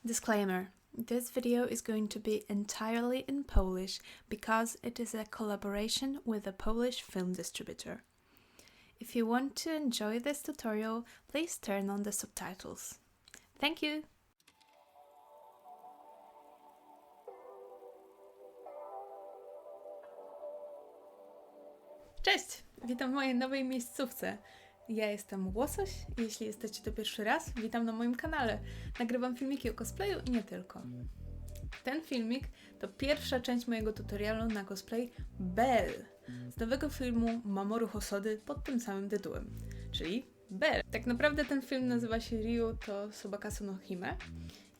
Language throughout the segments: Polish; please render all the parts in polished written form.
Disclaimer. This video is going to be entirely in Polish because it is a collaboration with a Polish film distributor. If you want to enjoy this tutorial, please turn on the subtitles. Thank you! Cześć! Witam w mojej nowej miejscówce. Ja jestem Łosoś. Jeśli jesteście tu pierwszy raz, witam na moim kanale. Nagrywam filmiki o cosplayu i nie tylko. Ten filmik to pierwsza część mojego tutorialu na cosplay Belle z nowego filmu Mamoru Hosody pod tym samym tytułem, czyli Belle. Tak naprawdę ten film nazywa się Ryu to Sobakasu no Hime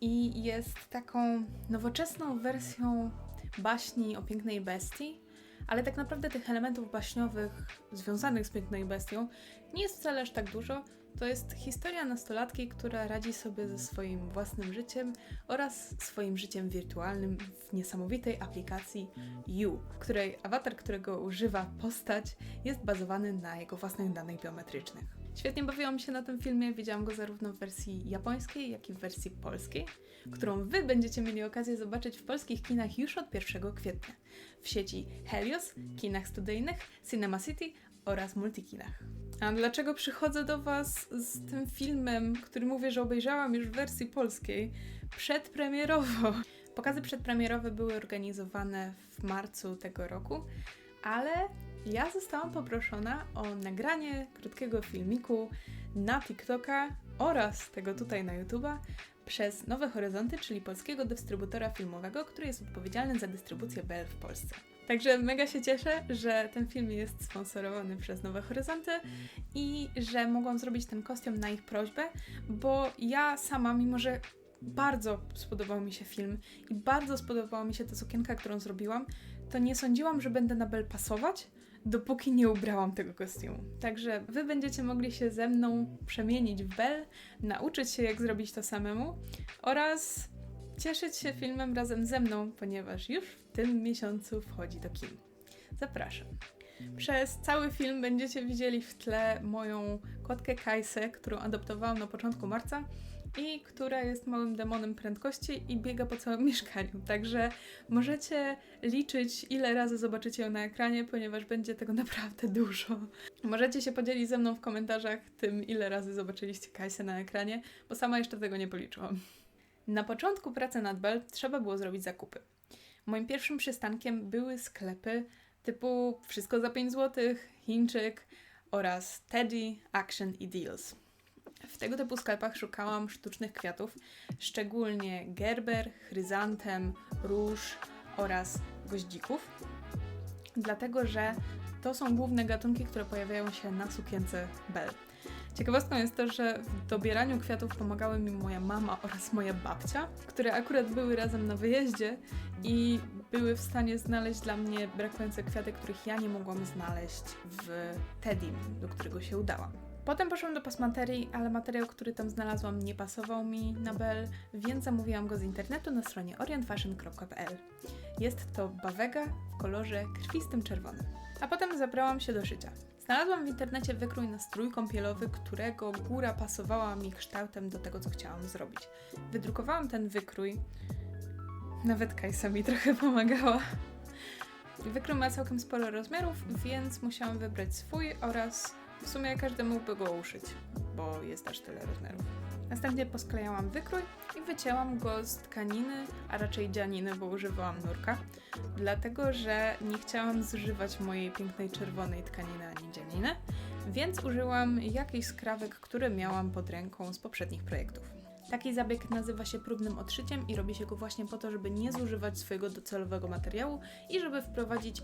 i jest taką nowoczesną wersją baśni o pięknej bestii, ale tak naprawdę tych elementów baśniowych związanych z piękną bestią nie jest wcale aż tak dużo. To jest historia nastolatki, która radzi sobie ze swoim własnym życiem oraz swoim życiem wirtualnym w niesamowitej aplikacji You, w której awatar, którego używa postać, jest bazowany na jego własnych danych biometrycznych. Świetnie bawiłam się na tym filmie, widziałam go zarówno w wersji japońskiej, jak i w wersji polskiej, którą Wy będziecie mieli okazję zobaczyć w polskich kinach już od 1 kwietnia w sieci Helios, kinach studyjnych, Cinema City oraz multikinach. A dlaczego przychodzę do Was z tym filmem, który mówię, że obejrzałam już w wersji polskiej, przedpremierowo? Pokazy przedpremierowe były organizowane w marcu tego roku, ale ja zostałam poproszona o nagranie krótkiego filmiku na TikToka oraz tego tutaj na YouTube'a przez Nowe Horyzonty, czyli polskiego dystrybutora filmowego, który jest odpowiedzialny za dystrybucję Belle w Polsce. Także mega się cieszę, że ten film jest sponsorowany przez Nowe Horyzonty i że mogłam zrobić ten kostium na ich prośbę, bo ja sama, mimo że bardzo spodobał mi się film i bardzo spodobała mi się ta sukienka, którą zrobiłam, to nie sądziłam, że będę na Belle pasować, dopóki nie ubrałam tego kostiumu. Także Wy będziecie mogli się ze mną przemienić w Belle, nauczyć się jak zrobić to samemu oraz cieszyć się filmem razem ze mną, ponieważ już w tym miesiącu wchodzi do kin. Zapraszam. Przez cały film będziecie widzieli w tle moją kotkę Kajsę, którą adoptowałam na początku marca i która jest małym demonem prędkości i biega po całym mieszkaniu. Także możecie liczyć, ile razy zobaczycie ją na ekranie, ponieważ będzie tego naprawdę dużo. Możecie się podzielić ze mną w komentarzach tym, ile razy zobaczyliście Kajsę na ekranie, bo sama jeszcze tego nie policzyłam. Na początku pracy nad Belle trzeba było zrobić zakupy. Moim pierwszym przystankiem były sklepy typu Wszystko za 5 zł, Chińczyk oraz Teddy, Action i Deals. W tego typu sklepach szukałam sztucznych kwiatów, szczególnie gerber, chryzantem, róż oraz goździków, dlatego że to są główne gatunki, które pojawiają się na sukience Belle. Ciekawostką jest to, że w dobieraniu kwiatów pomagały mi moja mama oraz moja babcia, które akurat były razem na wyjeździe i były w stanie znaleźć dla mnie brakujące kwiaty, których ja nie mogłam znaleźć w Teddym, do którego się udałam. Potem poszłam do pasmaterii, ale materiał, który tam znalazłam, nie pasował mi na Belle, więc zamówiłam go z internetu na stronie orientfashion.pl. Jest to bawega w kolorze krwistym czerwonym. A potem zabrałam się do szycia. Znalazłam w internecie wykrój na strój kąpielowy, którego góra pasowała mi kształtem do tego, co chciałam zrobić. Wydrukowałam ten wykrój. Nawet Kajsa mi trochę pomagała. Wykrój ma całkiem sporo rozmiarów, więc musiałam wybrać swój oraz w sumie każdy mógłby go uszyć, bo jest aż tyle rozmiarów. Następnie posklejałam wykrój i wycięłam go z tkaniny, a raczej dzianiny, bo używałam nurka, dlatego że nie chciałam zużywać mojej pięknej czerwonej tkaniny ani dzianiny, więc użyłam jakichś skrawek, które miałam pod ręką z poprzednich projektów. Taki zabieg nazywa się próbnym odszyciem i robi się go właśnie po to, żeby nie zużywać swojego docelowego materiału i żeby wprowadzić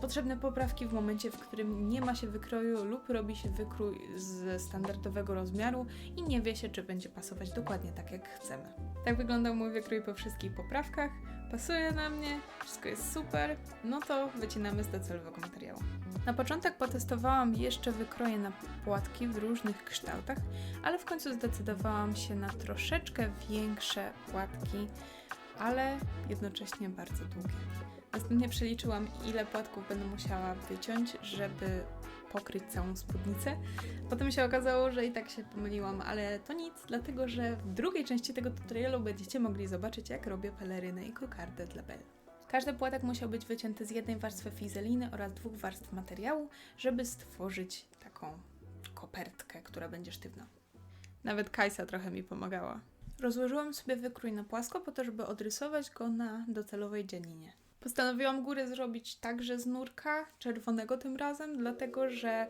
potrzebne poprawki w momencie, w którym nie ma się wykroju lub robi się wykrój z standardowego rozmiaru i nie wie się, czy będzie pasować dokładnie tak, jak chcemy. Tak wyglądał mój wykrój po wszystkich poprawkach. Pasuje na mnie, wszystko jest super, no to wycinamy z docelowego materiału. Na początek potestowałam jeszcze wykroje na płatki w różnych kształtach, ale w końcu zdecydowałam się na troszeczkę większe płatki ale jednocześnie bardzo długie. Następnie przeliczyłam, ile płatków będę musiała wyciąć, żeby pokryć całą spódnicę. Potem się okazało, że i tak się pomyliłam, ale to nic, dlatego że w drugiej części tego tutorialu będziecie mogli zobaczyć, jak robię pelerynę i kokardę dla Belle. Każdy płatek musiał być wycięty z jednej warstwy fizeliny oraz 2 warstw materiału, żeby stworzyć taką kopertkę, która będzie sztywna. Nawet Kajsa trochę mi pomagała. Rozłożyłam sobie wykrój na płasko po to, żeby odrysować go na docelowej dzianinie. Postanowiłam górę zrobić także z nurka, czerwonego tym razem, dlatego że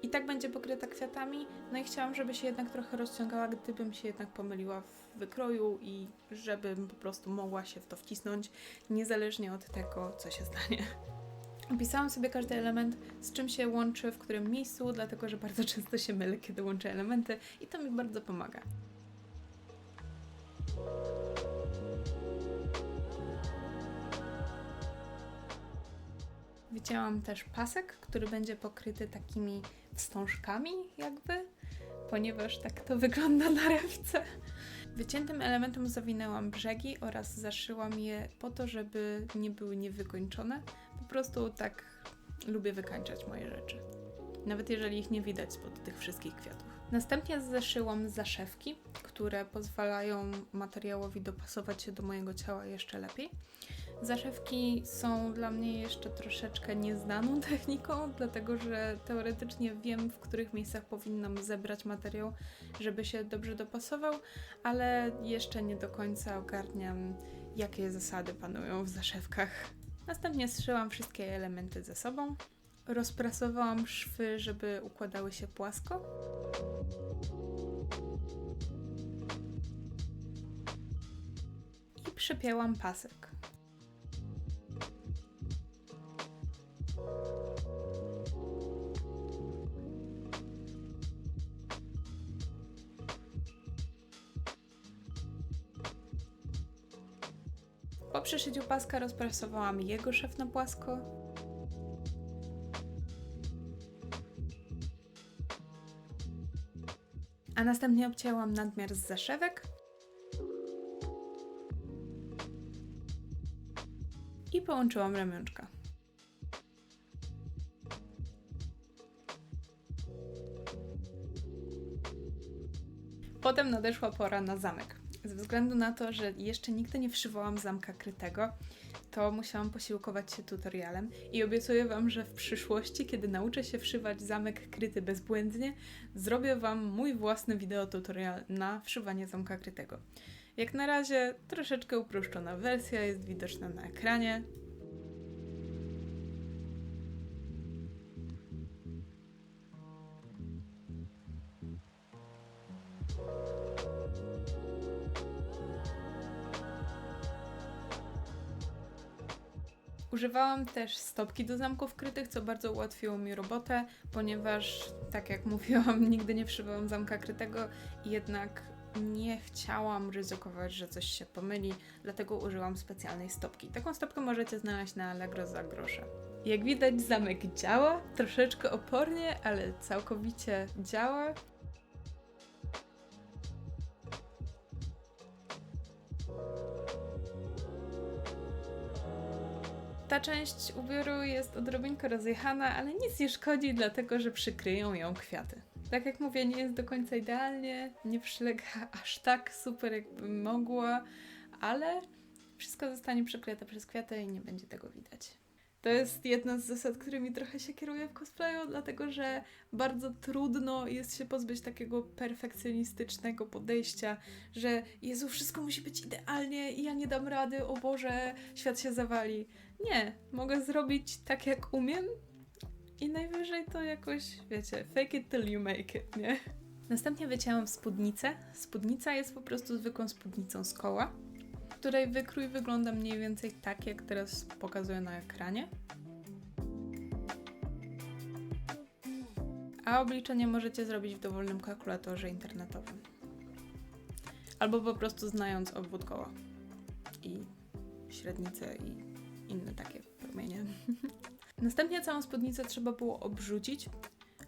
i tak będzie pokryta kwiatami, no i chciałam, żeby się jednak trochę rozciągała, gdybym się jednak pomyliła w wykroju i żebym po prostu mogła się w to wcisnąć, niezależnie od tego, co się stanie. Opisałam sobie każdy element, z czym się łączy, w którym miejscu, dlatego że bardzo często się mylę, kiedy łączę elementy i to mi bardzo pomaga. Wycięłam też pasek, który będzie pokryty takimi wstążkami jakby, ponieważ tak to wygląda na ręce. Wyciętym elementem zawinęłam brzegi oraz zaszyłam je po to, żeby nie były niewykończone. Po prostu tak lubię wykańczać moje rzeczy. Nawet jeżeli ich nie widać spod tych wszystkich kwiatów. Następnie zaszyłam zaszewki, które pozwalają materiałowi dopasować się do mojego ciała jeszcze lepiej. Zaszewki są dla mnie jeszcze troszeczkę nieznaną techniką, dlatego że teoretycznie wiem, w których miejscach powinnam zebrać materiał, żeby się dobrze dopasował, ale jeszcze nie do końca ogarniam, jakie zasady panują w zaszewkach. Następnie zszyłam wszystkie elementy ze sobą. Rozprasowałam szwy, żeby układały się płasko. I przypięłam pasek. Po przeszyciu paska rozprasowałam jego szef na płasko. A następnie obcięłam nadmiar z zaszewek i połączyłam ramionczka. Potem nadeszła pora na zamek. Ze względu na to, że jeszcze nigdy nie wszywałam zamka krytego, to musiałam posiłkować się tutorialem i obiecuję Wam, że w przyszłości, kiedy nauczę się wszywać zamek kryty bezbłędnie, zrobię Wam mój własny wideotutorial na wszywanie zamka krytego. Jak na razie troszeczkę uproszczona wersja jest widoczna na ekranie. Używałam też stopki do zamków krytych, co bardzo ułatwiło mi robotę, ponieważ, tak jak mówiłam, nigdy nie wszywałam zamka krytego i jednak nie chciałam ryzykować, że coś się pomyli, dlatego użyłam specjalnej stopki. Taką stopkę możecie znaleźć na Allegro za grosze. Jak widać, zamek działa, troszeczkę opornie, ale całkowicie działa. Ta część ubioru jest odrobinkę rozjechana, ale nic nie szkodzi, dlatego że przykryją ją kwiaty. Tak jak mówię, nie jest do końca idealnie, nie przylega aż tak super, jakbym mogła, ale wszystko zostanie przykryte przez kwiaty i nie będzie tego widać. To jest jedna z zasad, którymi trochę się kieruję w cosplayu, dlatego że bardzo trudno jest się pozbyć takiego perfekcjonistycznego podejścia, że Jezu, wszystko musi być idealnie i ja nie dam rady, o Boże, świat się zawali. Nie, mogę zrobić tak jak umiem i najwyżej to jakoś, wiecie, fake it till you make it, nie? Następnie wycięłam spódnicę. Spódnica jest po prostu zwykłą spódnicą z koła, której wykrój wygląda mniej więcej tak, jak teraz pokazuję na ekranie. A obliczenie możecie zrobić w dowolnym kalkulatorze internetowym. Albo po prostu znając obwód koła i średnicę i inne takie promienie. Następnie całą spódnicę trzeba było obrzucić.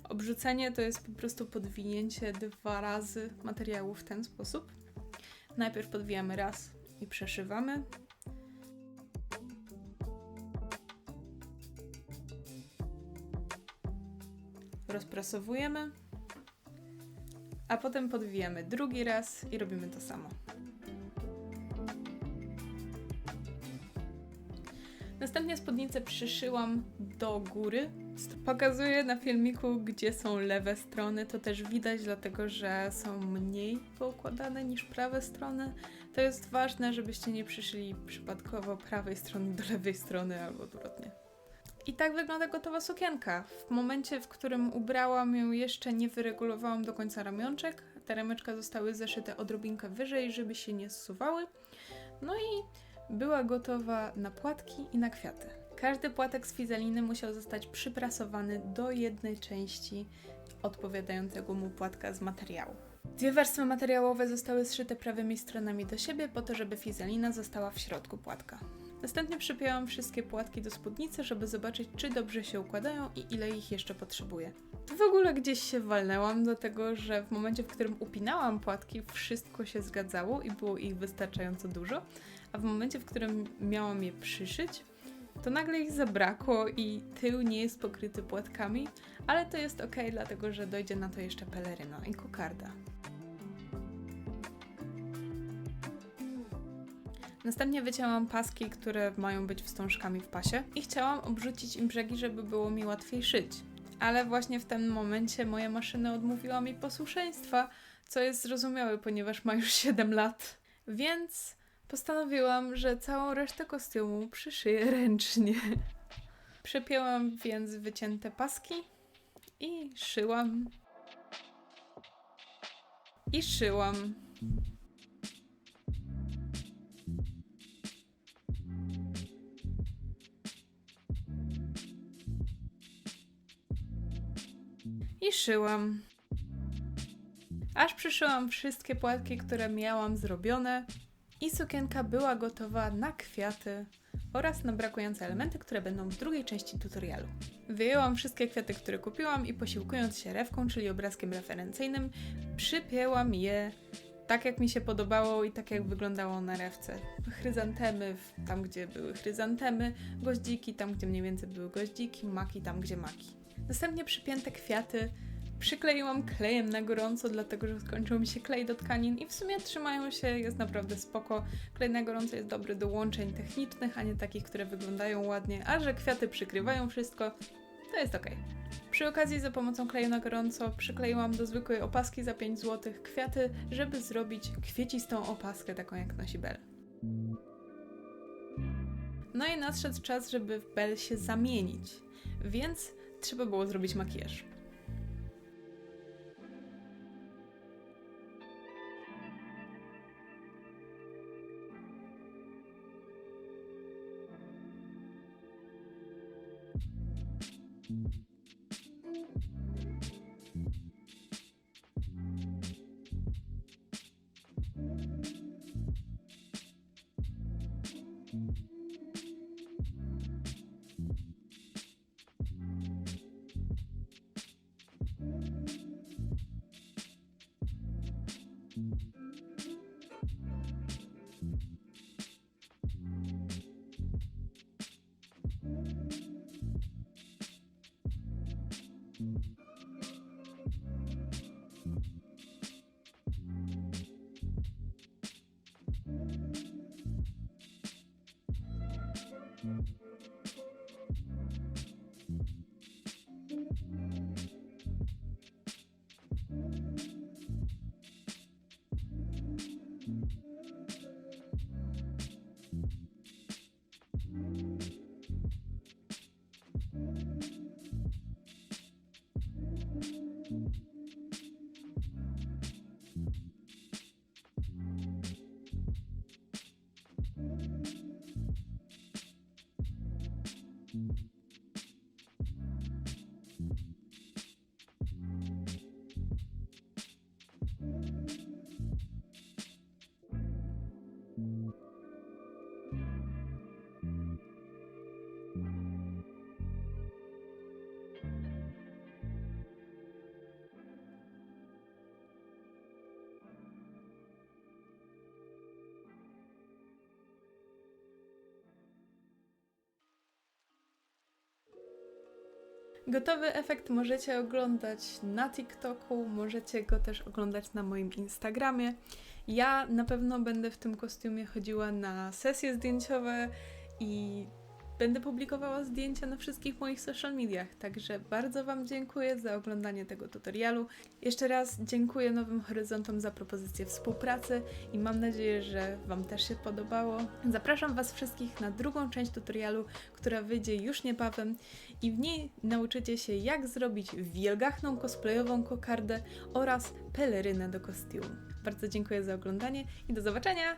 Obrzucenie to jest po prostu podwinięcie 2 razy materiału w ten sposób. Najpierw podwijamy raz i przeszywamy. Rozprasowujemy, a potem podwijamy drugi raz i robimy to samo. Następnie spódnicę przyszyłam do góry. Pokazuję na filmiku, gdzie są lewe strony. To też widać, dlatego że są mniej poukładane niż prawe strony. To jest ważne, żebyście nie przyszyli przypadkowo prawej strony do lewej strony albo odwrotnie. I tak wygląda gotowa sukienka. W momencie, w którym ubrałam ją, jeszcze nie wyregulowałam do końca ramionczek. Te ramionczka zostały zeszyte odrobinkę wyżej, żeby się nie zsuwały. No i była gotowa na płatki i na kwiaty. Każdy płatek z fizeliny musiał zostać przyprasowany do jednej części odpowiadającego mu płatka z materiału. Dwie warstwy materiałowe zostały zszyte prawymi stronami do siebie po to, żeby fizelina została w środku płatka. Następnie przypięłam wszystkie płatki do spódnicy, żeby zobaczyć, czy dobrze się układają i ile ich jeszcze potrzebuję. Tu w ogóle gdzieś się walnęłam, dlatego że w momencie, w którym upinałam płatki, wszystko się zgadzało i było ich wystarczająco dużo, a w momencie, w którym miałam je przyszyć, to nagle ich zabrakło i tył nie jest pokryty płatkami, ale to jest ok, dlatego że dojdzie na to jeszcze peleryna i kokarda. Następnie wycięłam paski, które mają być wstążkami w pasie i chciałam obrzucić im brzegi, żeby było mi łatwiej szyć. Ale właśnie w tym momencie moja maszyna odmówiła mi posłuszeństwa, co jest zrozumiałe, ponieważ ma już 7 lat. Więc postanowiłam, że całą resztę kostiumu przyszyję ręcznie. Przepięłam więc wycięte paski i szyłam. I szyłam. I szyłam. Aż przyszyłam wszystkie płatki, które miałam zrobione i sukienka była gotowa na kwiaty oraz na brakujące elementy, które będą w drugiej części tutorialu. Wyjęłam wszystkie kwiaty, które kupiłam i posiłkując się rewką, czyli obrazkiem referencyjnym, przypięłam je tak, jak mi się podobało i tak, jak wyglądało na rewce. Chryzantemy tam, gdzie były chryzantemy, goździki tam, gdzie mniej więcej były goździki, maki tam, gdzie maki. Następnie przypięte kwiaty przykleiłam klejem na gorąco, dlatego że skończył mi się klej do tkanin i w sumie trzymają się, jest naprawdę spoko. Klej na gorąco jest dobry do łączeń technicznych, a nie takich, które wyglądają ładnie, a że kwiaty przykrywają wszystko, to jest ok. Przy okazji za pomocą kleju na gorąco przykleiłam do zwykłej opaski za 5 zł kwiaty, żeby zrobić kwiecistą opaskę, taką jak nosi Belle. No i nadszedł czas, żeby w Belle się zamienić, więc trzeba było zrobić makijaż. Gotowy efekt możecie oglądać na TikToku, możecie go też oglądać na moim Instagramie. Ja na pewno będę w tym kostiumie chodziła na sesje zdjęciowe i będę publikowała zdjęcia na wszystkich moich social mediach, także bardzo Wam dziękuję za oglądanie tego tutorialu. Jeszcze raz dziękuję Nowym Horyzontom za propozycję współpracy i mam nadzieję, że Wam też się podobało. Zapraszam Was wszystkich na drugą część tutorialu, która wyjdzie już niebawem i w niej nauczycie się, jak zrobić wielgachną cosplayową kokardę oraz pelerynę do kostiumu. Bardzo dziękuję za oglądanie i do zobaczenia!